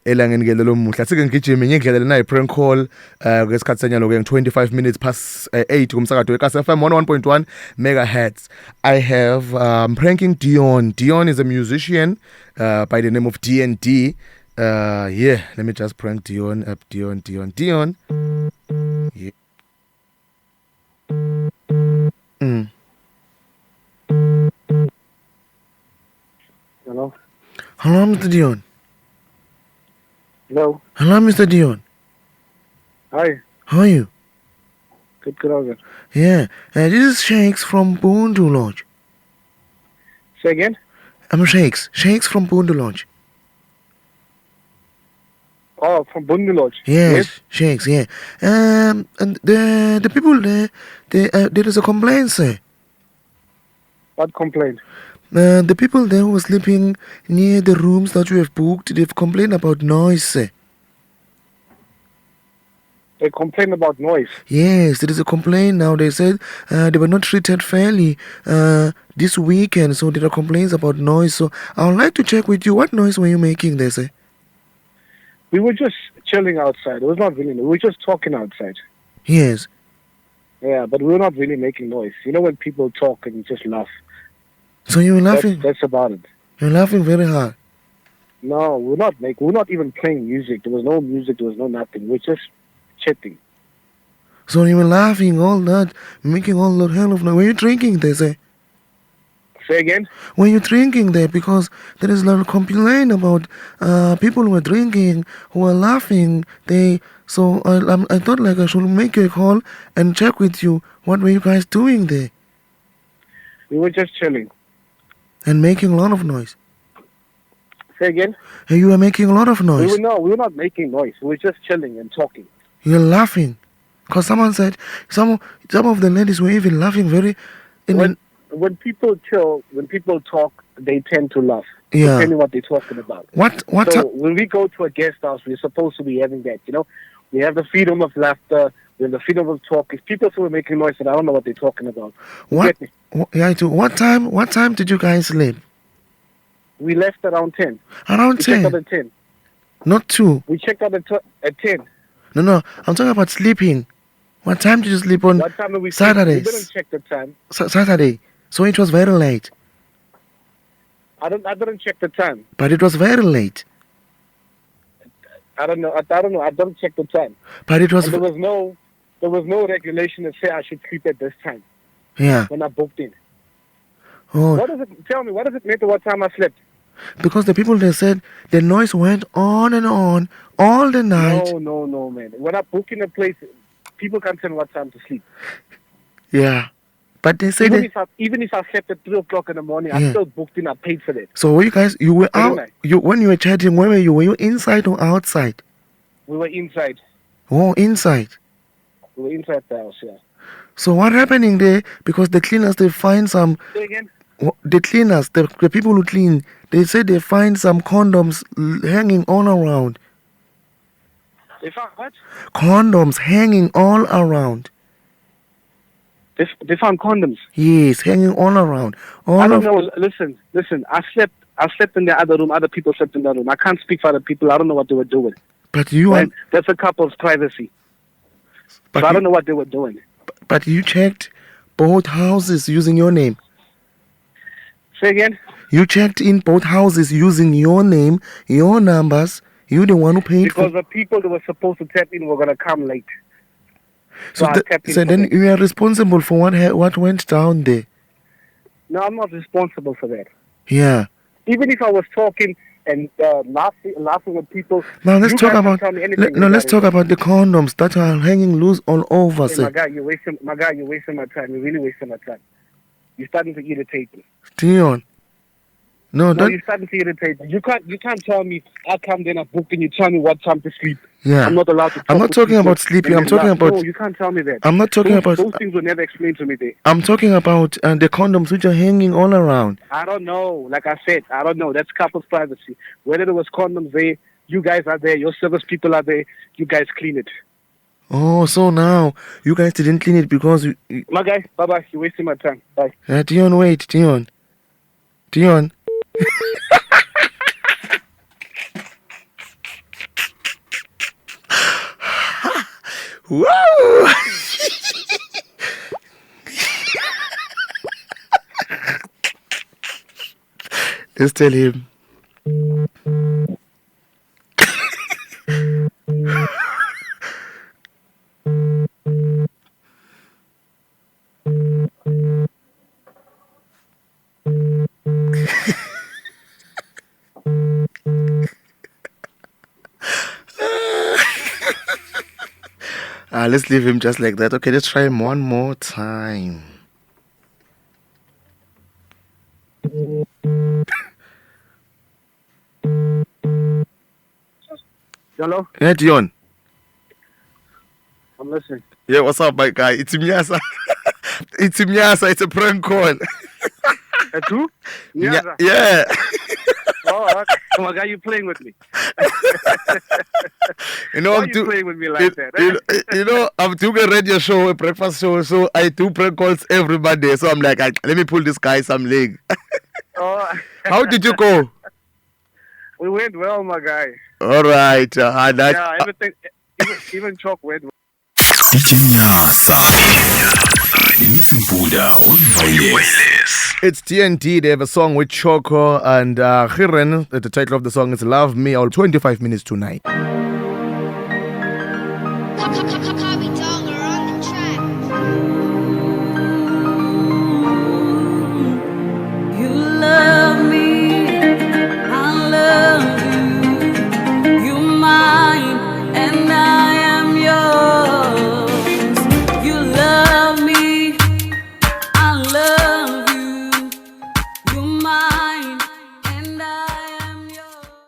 elangeni ke lelo muhla sike ngigijime ngidlele nayi prank call kwesikhathi senyalo ke 25 minutes past 8 kumsakazo eKasi FM 101.1 megahertz. I have pranking Dion. Dion is a musician by the name of D&D. Yeah, let me just prank Dion. Dion. Yeah. Hello? Hello, Mr. Dion. Hello? Hello, Mr. Dion. Hi. How are you? Good, good. Yeah, this is Shakes from Bundu Lodge. Say again? I'm Shakes from Bundu Lodge. Oh, from Bundu Lodge. Yes, Shakes, yeah. And the people there, there is a complaint, sir. What complaint? The people there who were sleeping near the rooms that you have booked, they've complained about noise, sir. They complain about noise. Yes, there is a complaint now. They said they were not treated fairly this weekend, so there are complaints about noise. So I would like to check with you, what noise were you making there, sir? We were just chilling outside. It was not really, we were just talking outside. Yes. Yeah, but we were not really making noise. You know when people talk and you just laugh? So you were laughing? That's about it. You're laughing very hard. No, we're not even playing music. There was no music, there was no nothing. We're just chatting. So you were laughing all that, making all that hell of noise. Were you drinking there, sir? Say again? Were you drinking there? Because there is a lot of complaint about people who were drinking, who were laughing. So I thought like I should make you a call and check with you. What were you guys doing there? We were just chilling. And making a lot of noise. Say again? You were making a lot of noise. We were not making noise. We were just chilling and talking. You're laughing. Because someone said, some of the ladies were even laughing very... When people chill, when people talk, they tend to laugh. Yeah. Depending on what they're talking about. So when we go to a guest house, we're supposed to be having that, you know? We have the freedom of laughter. We have the freedom of talk. If people still making noise, and I don't know what they're talking about. What time did you guys leave? We left around 10. Around 10? We checked out at 10. Not 2? We checked out at 10. No, I'm talking about sleeping. What time did you sleep on What time did we Saturday? We didn't check the time. Saturday. So it was very late. I didn't check the time. But it was very late. I don't know. I don't check the time. But it was... And there was no regulation that say I should sleep at this time. Yeah. When I booked in. Oh. Tell me, what does it matter what time I slept? Because the people, they said the noise went on and on all the night. No, man. When I book in a place, people can't tell me what time to sleep. Yeah. But they said even if I slept at 3 o'clock in the morning, I still booked in, I paid for that. So were you guys, you were out, when you were chatting, where were you? Were you inside or outside? We were inside. Oh, inside. We were inside the house, yeah. So what happening there? Because the cleaners, they find some... Say again? The cleaners, the people who clean, they said they find some condoms hanging all around. They found what? Condoms hanging all around. They found condoms? Yes, hanging all around. I don't know. Listen. I slept in the other room. Other people slept in the room. I can't speak for other people. I don't know what they were doing. But that's a couple's privacy. But I don't know what they were doing. But you checked both houses using your name. Say again? You checked in both houses using your name, your numbers. You're the one who paid because the people that were supposed to tap in were going to come late. So then you are responsible for what went down there. No, I'm not responsible for that. Yeah. Even if I was talking and laughing with people. Now let's talk about let's talk about the condoms that are hanging loose all over. Hey, my guy, you're wasting my time. You're really wasting my time. You're starting to irritate me. Dion. No, you're starting to irritate me. You can't tell me I come then I book and you tell me what time to sleep. Yeah. I'm not allowed to talk. I'm not talking about sleeping. I'm talking about... No, you can't tell me that. I'm not talking about... Those things were never explained to me there. I'm talking about the condoms which are hanging all around. I don't know. Like I said, I don't know. That's couple's privacy. Whether there was condoms there, you guys are there, your service people are there, you guys clean it. Oh, so now you guys didn't clean it because... My guy, bye-bye. You're wasting my time. Bye. Dion, wait. Dion. Wow. Let's tell him. Let's leave him just like that. Okay, let's try him one more time. Hello? Yeah, Dion. I'm listening. Yeah, what's up, my guy? It's Mnyasa. It's Mnyasa. It's a prank call. That's who? Mnyasa? Yeah. Oh, okay. Oh my God, you playing with me. You know, Why I'm are you playing with me like that? you know, I'm doing a radio show, a breakfast show, so I do prank calls every Monday. So I'm like, let me pull this guy some leg. Oh. How did you go? We went well, my guy. All right. Yeah, everything, even Chalk went well. DJ Mnyasa. It's TNT. They have a song with Choco and Hiren. The title of the song is Love Me. All 25 minutes tonight.